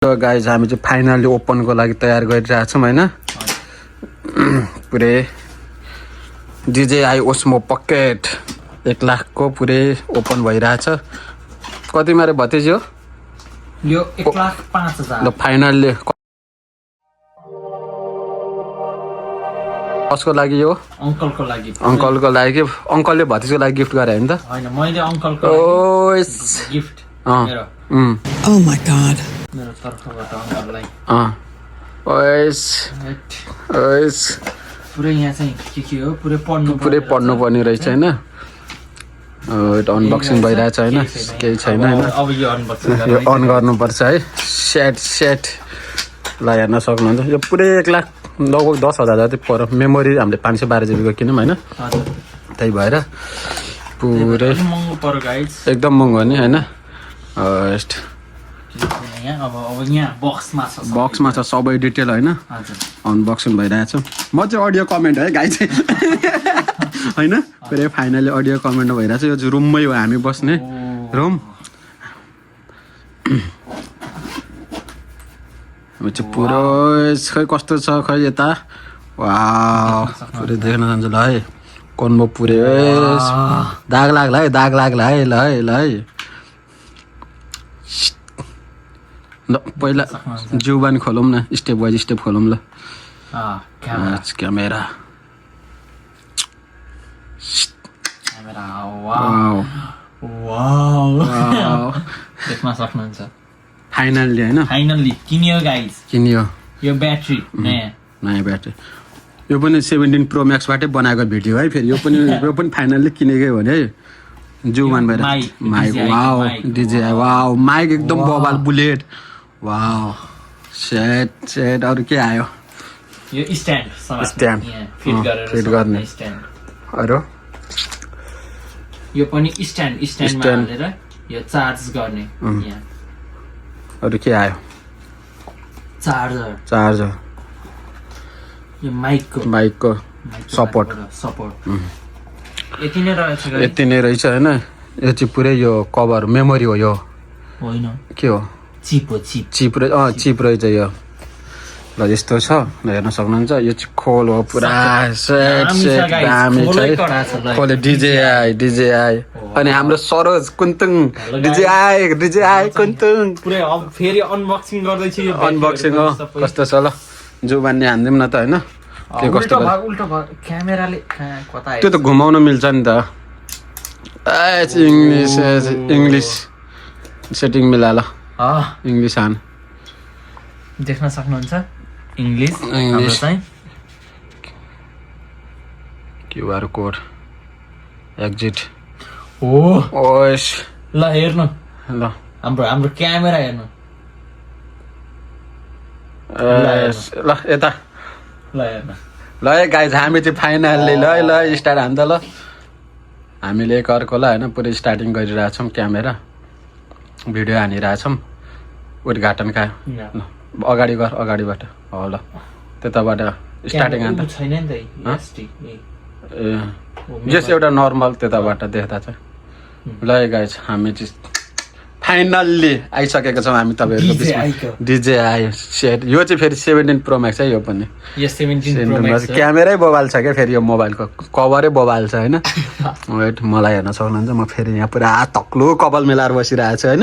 Guys हामी चाहिँ finally ओपनको लागि तयार गरिरहेछौँ हैन। पुरै DJI Osmo Pocket 1 लाख को पुरै ओपन भइरहेछ। कतिमा रे भतिज हो यो 1,05,000 ल फाइनली कसको लागि यो अंकलको लागि कि अंकलले भतिजको लागि गिफ्ट गरे हैन त हैन मैले अंकलको लागि गिफ्ट मेरो Oh my god मेरो तर्फबाट अंकललाई ओइस पुरै यहाँ चाहिँ के हो पुरै पढ्नु पर्ने रहेछ हैन। यो अनबक्सिङ भइरहेछ हैन, केही छैन हैन। अब यो अनबक्सिङ यो अन गर्नुपर्छ है। सेट ल हेर्न सक्नुहुन्छ। यो पुरै 1 लाख लगभग 10,000 जति पर्यो। मेमोरी हामीले 512 GB को किनौँ हैन, त्यही भएर पुरै महँगो पर्यो गाइस, एकदम महँगो नि हैन। अब यहाँ बक्समा छ सबै डिटेल हैन। अनबक्सिङ भइरहेछ। म चाहिँ अडियो कमेन्ट है गाइस हैन। पुरै फाइनली अडियो कमेन्ट भइरहेछ। यो चाहिँ रुममै हो हामी बस्ने रुम। चाहिँ पुरो खै कस्तो छ खै यता वाउ पुरै देख्न जान्छ ल है। कोन्बो पुरै दाग लाग्ला है ल पहिला जुबान खोलौँ न, स्टेप बाइ स्टेप खोलौँ ल। क्यामेरा देख्न सक्नुहुन्छ। फाइनली हैन, फाइनली किन्यो गाइस, किन्यो। यो ब्याट्री नयाँ ब्याट्री। यो पनि 17 Pro Max बाटै बनाएको भिडियो है। फेरि यो पनि फाइनली किनेकै हो नि है। जुबान भएर mic wow DJI wow mic एकदम बबाल बुलेट वाउ सेट अरु के आयो? यो स्ट्यान्ड फिट गर्ने अरु यो पनि स्ट्यान्डमा हालेर यो चार्ज गर्ने। यहाँ अरु के आयो? चार्जर यो माइकको सपोर्ट यति नै रहेछ हैन। यो चाहिँ पुरै यो कभर मेमोरी हो यो होइन, के हो? चिप रहेछ यो ल। यस्तो छ हेर्न सक्नुहुन्छ। यो चाहिँ खोल हो पुरा सेट दामी छ है। खोले DJI अनि हाम्रो सरोज कुन्तुङ DJI कुन्तुङ पुरै अब फेरि अनबक्सिङ गर्दै छु। यो अनबक्सिङ हो कस्तो छ ल। जुबानले हान्दिम न त हैन। के कस्तो उल्टो क्यामेराले कता त्यो त घुमाउन मिल्छ नि त। इङ्ग्लिस सेटिङ मिला ल। इङ्ग्लिस हान देख्न सक्नुहुन्छ। इङ्ग्लिस चाहिँ QR कोड एक्जिट ओस ल हेर्नु ल हाम्रो क्यामेरा हेर्नु ल यता ल गाइज हामी चाहिँ फाइनल्ली ल स्टार्ट हान्छ ल। हामीले एक अर्कोलाई हैन पुरै स्टार्टिङ गरिरहेछौँ। क्यामेरा भिडियो हानिरहेछौँ। उद्घाटन अगाडिबाट हो ल। त्यताबाट स्टार्टिङ हान्छ छैन नि त जस एउटा नर्मल त्यताबाट देख्दा चाहिँ ल गाइज हामी चाहिँ फाइनल्ली आइसकेको छौँ हामी तपाईहरुको बिचमा। DJI सेट यो चाहिँ फेरि 17 Pro Max है। यो पनि 17 Pro Max क्यामेरै बबाल छ क्या। फेरि यो मोबाइलको कभरै बबाल छ हैन। वेट मलाई हेर्न सक्नुहुन्छ। म फेरि यहाँ पुरा तक्लो कपाल मिलाएर बसिरहेको छु हैन।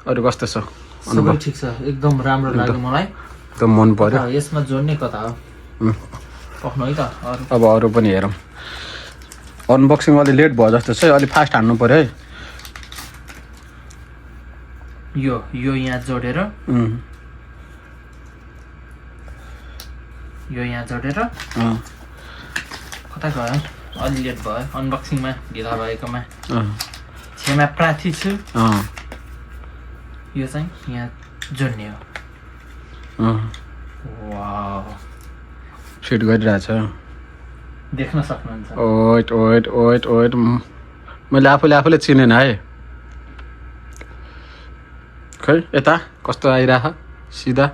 अरु कस्तो छ? सबै ठीक छ, एकदम राम्रो लाग्यो मलाई, एकदम मन पर्यो। यसमा जोड्ने कता हो पक्नु है त। अब अरु पनि हेरौँ। अनबक्सिङ अलि लेट भयो जस्तो छ। अलि फास्ट हान्नु पर्यो है। यो यहाँ जोडेर कता गयो? अलि लेट भयो अनबक्सिङमा, ढिला भएकोमा क्षमा प्रार्थी छु। यो चाहिँ यहाँ जोड्ने हो। वाउ फिट गरिरहेछ। देख्न सक्नुहुन्छ। ओइट मैले आफूले चिनेन है। खै यता कस्तो आइराख सिधा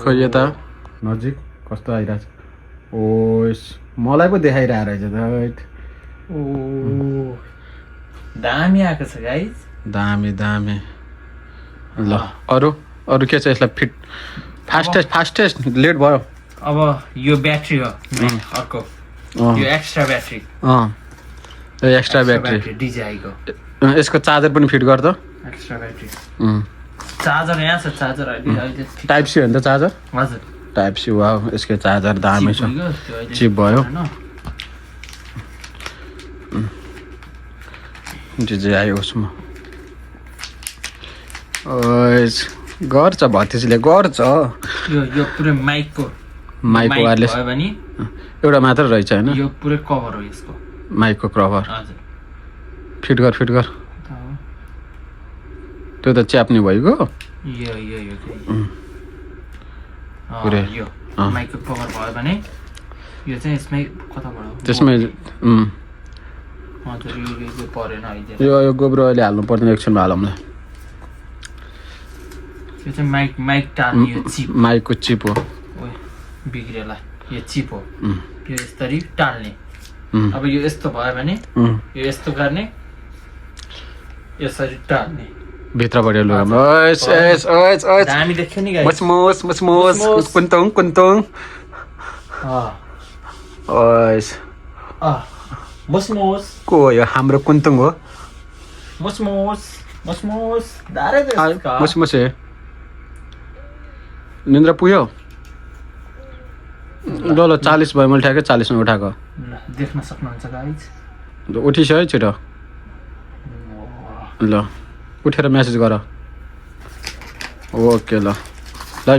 खै यता नजिक कस्तो आइरहेछ। ओइस मलाई पो देखाइरहेको रहेछ त। दामी आएको छ गाइज दामी दामी ल अरू के छ यसलाई फिट फास्टेस्ट लेट भयो अब यो ब्याट्री हो अर्को यो extra battery extra battery DJI को यसको चार्जर पनि फिट गर्दा एक्स्ट्रा ब्याट्री चार्जर यहाँ छ चार्जर अहिले टाइप सी हो नि त चार्जर हजुर टाइप सी वाउ यसको चार्जर दामी छ चिप भयो DJI उसमा गर्छ भतिजीले गर्छ यो पुरै माइकको वायरलेस भयो भने एउटा मात्र रहेछ हैन यो पुरै कभर हो यसको माइकको कभर हजुर फिट गर त्यो त च्याप्ने भइगयो यो यो माइकको कभर भयो भने यो चाहिँ यसमै कताबाट त्यसमै हजुर यो परेन अहिले यो गोब्रो अहिले हाल्नु पर्दैन एकछिनमा हालौँला यो चाहिँ माइक टाल्ने यो चिप माइकको चिप हो बिग्रेला यो चिप हो यो यसरी टाल्ने अब यो यस्तो भयो भने यो यस्तो गर्ने यसरी टाल्ने भित्रबाट लुगा दामी देख्यो नि गाइस मसमोस कुन्तुङ मसमोस को यो हाम्रो कुन्तुङ हो मसमोस दारे मसमोस निन्द्रा पुग्यो ल 40 भयो मैले ठ्याक्कै 40 मा उठाएको देख्न सक्नुहुन्छ गाइस उठिसक्यो है छिटो ल उठेर मेसेज गर ओके ल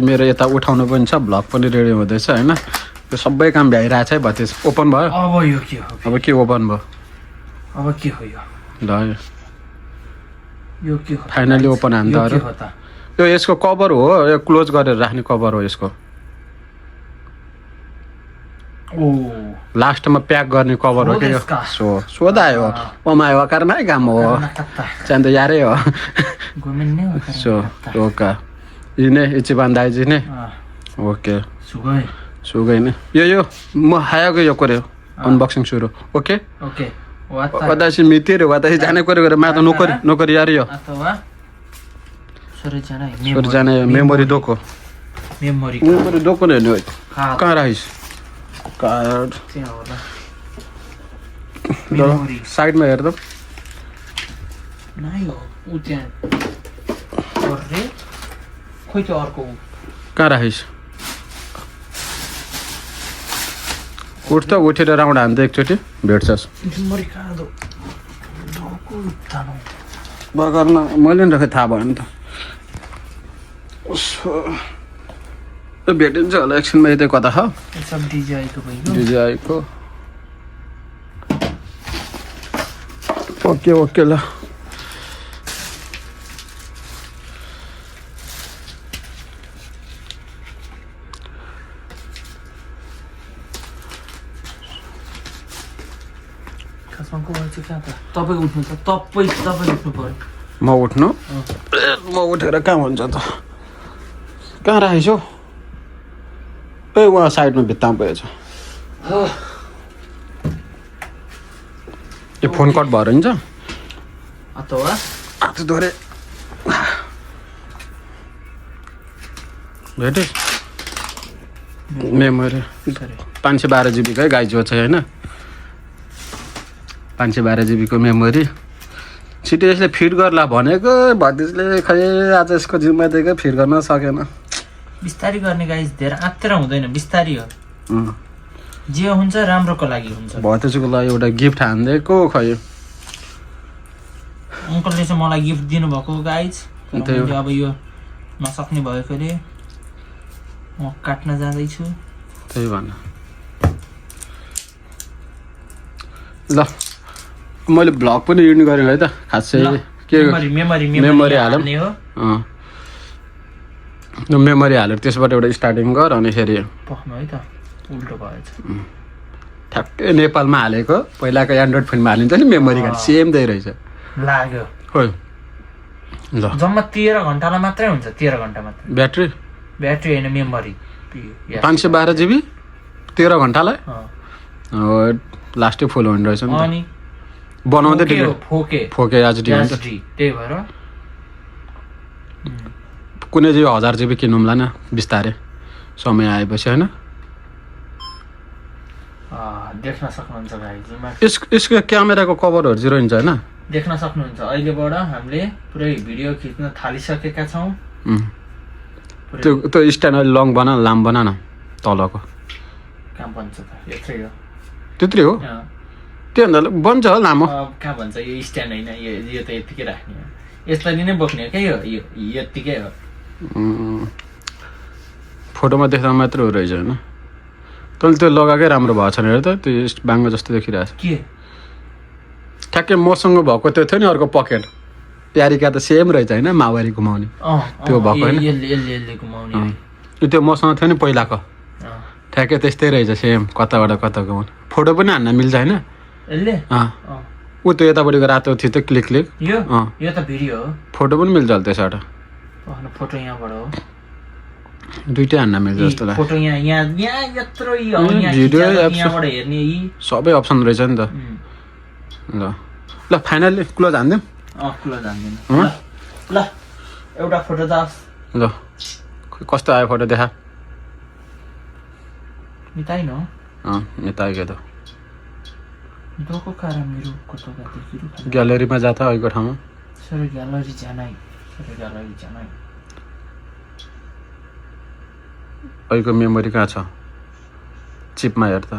मेरो यता उठाउनु पनि छ भ्लग पनि रेडी हुँदैछ हैन यो सबै काम भ्याइरहेछ है भतिज ओपन भयो अब यो के हो अब के ओपन भयो अब के हो ल यो के हो फाइनली ओपन हान्दा यो यसको कभर हो यो क्लोज गरेर राख्ने कभर हो यसको लास्टमा प्याक गर्ने कभर हो कि यो सोधायो ओमायो अकारमा काम हो चाहन्छ यारै हो ओका इने इचिबान दाइजी ने ओके सुगै ने यो म हायाको यो करे अनबॉक्सिंग सुरु ओके वताशी मितिर वताशी जाने करे मा त नोकरी यार यो सरजना मेमोरी दोको ने कहाँ राइस कार्ड साइडमा हेर्दा कहाँ राखिस् उठ त उठेर राउन्ड हान्दा एकचोटि भेट्छस् बगरमा मैले नि राखेँ थाहा भयो नि त भेटिन्छ होला एकछिनमा यतै कता छ DJI को ओके ल तपाईँ उठ्नु पर्यो म उठ्नु म उठेर कहाँ हुन्छ त कहाँ राखेछ हौ वहाँ साइडमा भित्तामा परेछ यो फोन कट भएर हुन्छ हात धोरे भेटे मेमोरी 512 GB कै गाइजो छ हैन 512 GB को मेमोरी छिटो यसले फिट गर्ला भनेको भतिजले खै आज यसको जिम्मा दिएको फिट गर्न सकेन बिस्तारै गर्ने गाइस धेरै आत्तेर हुँदैन बिस्तारै हो जे हुन्छ राम्रोको लागि हुन्छ भतिजको लागि एउटा गिफ्ट हान्दिएको खै अंकलले चाहिँ मलाई गिफ्ट दिनु भएको गाइस अब यो नसक्ने भएकोले म काट्न जाँदै छु त्यही भन्न ल मैले ब्लग पनि युज गरेँ है त खासै के मेमोरी हालौँ मेमोरी हालेर त्यसबाट एउटा स्टार्टिङ गर अनि फेरि पख्नु है त उल्टो भएछ ठ्याक्कै नेपालमा हालेको पहिलाको एन्ड्रोइड फोनमा हालिन्छ नि मेमोरी कार्ड सेम त्यही रहेछ लाग्यो हो ल जम्मा 13 घण्टाला मात्रै हुन्छ 13 घण्टा मात्रै ब्याट्री हैन मेमोरी 512 GB 13 घण्टालाई लास्टै फुल हुने रहेछ नि अनि बनाउँदै फोके हो, डिलिट फोके एचडी हुन्छ एचडी त्यही भएर कुनै चाहिँ 1000 GB किनौँला न बिस्तारै समय आएपछि होइन देख्न सक्नुहुन्छ गाइज यसको क्यामेराको कभरहरू चाहिँ रहन्छ होइन देख्न सक्नुहुन्छ अहिलेबाट हामीले पुरै भिडियो खिच्न थालिसकेका छौँ त्यो स्ट्यान्ड अलि लङ बना लाम बना न तलको कहाँ भन्छ त यत्रै हो त्यत्रै हो त्योभन्दा बन्छ होला लामो कहाँ भन्छ यो स्ट्यान्ड होइन यो त यत्तिकै राख्ने हो यसरी नै बोक्ने हो क्या यो यत्तिकै हो फोटोमा देख्दा मात्र हो रहेछ होइन तैँले त्यो लगाएकै राम्रो भएको छैन हेर त त्यो बाङ्गो जस्तो देखिरहेछ के ठ्याक्कै मसँग भएको त्यो थियो नि अर्को पकेट प्यारिका त सेम रहेछ होइन माओवारी घुमाउने त्यो भएको होइन यसले घुमाउने त्यो मसँग थियो नि पहिलाको ठ्याक्कै त्यस्तै रहेछ सेम कताबाट कता घुमाउने फोटो पनि हान्न मिल्छ होइन यसले ऊ त्यो यतापट्टिको रातो थियो त्यो क्लिक यो त भिडियो हो फोटो पनि मिल्छ होला त्यसबाट फोटो यहाँबाट हो दुइटै हान्न मिल्छ जस्तो लाग्छ फोटो यहाँ यत्रो भिडियो यहाँबाट हेर्ने यी सबै अप्सन रहेछ नि त ल ल फाइनल्ली क्लोज हान्दिउँ क्लोज हान्दिउँ ल एउटा फोटो त ल कस्तो आयो फोटो देखा निताइन हो यता आइगयो त दोको कारण मेरो कोटोका देखिरु ग्यालेरीमा जा त अहिलेको ठाउँमा सर ग्यालरी जानै अहिलेको मेमोरी कहाँ छ चिपमा हेर त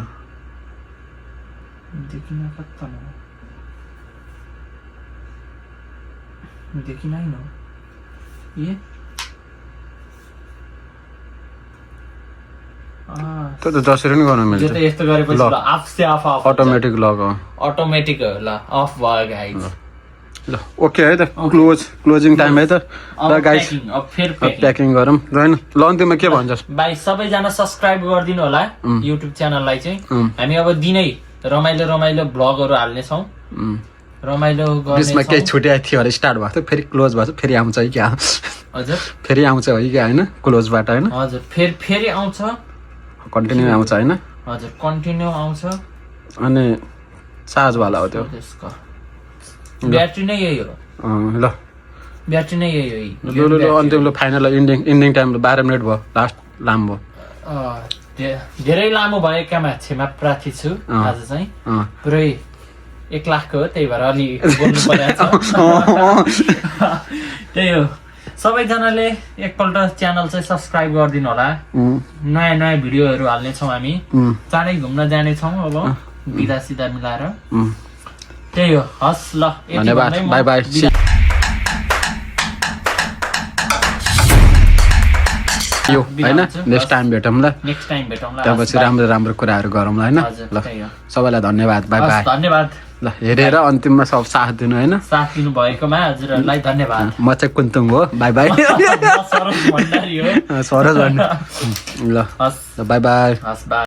देखिन कता न देखिन हैन ये त्यो त जसरी नि गर्न मिल्छ यो त यस्तो गरेपछि ल आफसे आफ अटोमेटिक लग हो अटोमेटिक हो ल अफ भयो गाइस ल ओके है त क्लोजिङ टाइम है त ल गाइस अब फेर प्याकिङ गरौँ र हैन ल अन्तिममा के भन्छस् भाइ सबैजना सब्स्क्राइब गरिदिनु होला युट्युब च्यानललाई चाहिँ हामी अब दिनै रमाइलो ब्लगहरू हाल्ने छौं रमाइलो गर्ने यसमा केही छुट्याइ थियो अरे स्टार्ट भएको थियो फेरि क्लोज भएको छ फेरि आउँछ है क्या हजुर फेरि आउँछ है क्या हैन क्लोजबाट हैन हजुर फेरि आउँछ कन्टिन्यू आउँछ हैन हजुर कन्टिन्यू आउँछ अनि चार्ज वाला हो त्यो त्यसको ब्याट्री नै यही हो ल ब्याट्री नै यही हो ल अन्तिम ल फाइनल इन्डिङ टाइम 12 मिनेट भयो लास्ट लामो धेरै लामो भएकामा क्षमा प्रार्थी छु आज चाहिँ पुरै 1 लाखको हो त्यही भएर अलि बोल्नु परेको छ त्यही हो सबैजनाले एकपल्ट च्यानल चाहिँ सब्स्क्राइब गरिदिनु होला नयाँ भिडियोहरू हाल्ने छौँ हामी चाँडै घुम्न जाने छौँ अब बिदा सिधा मिलाएर त्यही हो हस् ल धन्यवाद बाइ बाइ यो हैन नेक्स्ट टाइम भेटौँला त्यसपछि राम्रो कुराहरू गरौँला हैन ल सबैलाई धन्यवाद बाइ बाइ धन्यवाद ल हेरेर अन्तिममा सब साथ दिनु हैन साथ दिनु भएकोमा हजुरहरूलाई धन्यवाद म चाहिँ कुन्तुङ हो बाइ बाइ सरस भण्डारी हो सरस भण्डारी ल बाइ बाइ